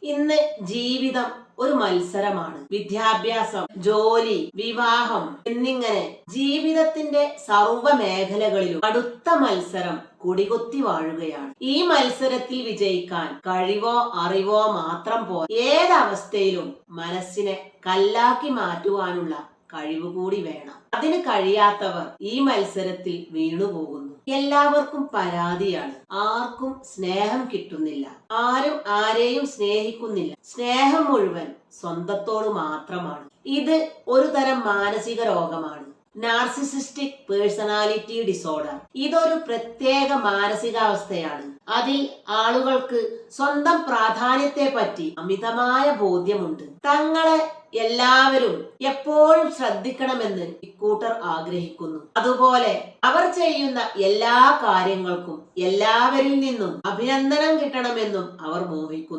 ഇന്ന് ജീവിതം ഒരു മത്സരമാണ്. വിദ്യാഭ്യാസം, ജോലി, വിവാഹം എന്നിങ്ങനെ ജീവിതത്തിന്റെ സർവ്വ മേഖലകളിലും കടുത്ത മത്സരം കുടികൊത്തി വാഴുകയാണ്. ഈ മത്സരത്തിൽ വിജയിക്കാൻ കഴിവോ അറിവോ മാത്രം പോരാ, ഏതവസ്ഥയിലും മനസ്സിനെ കല്ലാക്കി മാറ്റുവാനുള്ള കഴിവ് കൂടി വേണം. അതിന് കഴിയാത്തവർ ഈ മത്സരത്തിൽ വീണുപോകുന്നു. എല്ലാവർക്കും പരാതിയാണ്. ആർക്കും സ്നേഹം കിട്ടുന്നില്ല. ആരും ആരെയും സ്നേഹിക്കുന്നില്ല. സ്നേഹം മുഴുവൻ സ്വന്തത്തോട് മാത്രമാണ്. ഇത് ഒരു തരം മാനസിക രോഗമാണ്. Narcissistic personality disorder. ഇതൊരു പ്രത്യേക മാനസികാവസ്ഥയാണ്. അതിൽ ആളുകൾക്ക് സ്വന്തം പ്രാധാന്യത്തെ പറ്റി അമിതമായ ബോധ്യമുണ്ട്. തങ്ങളെ എല്ലാവരും എപ്പോഴും ശ്രദ്ധിക്കണമെന്ന് ഇക്കൂട്ടർ ആഗ്രഹിക്കുന്നു. അതുപോലെ അവർ ചെയ്യുന്ന എല്ലാ കാര്യങ്ങൾക്കും എല്ലാവരിൽ നിന്നും അഭിനന്ദനം കിട്ടണമെന്നും അവർ മോഹിക്കുന്നു.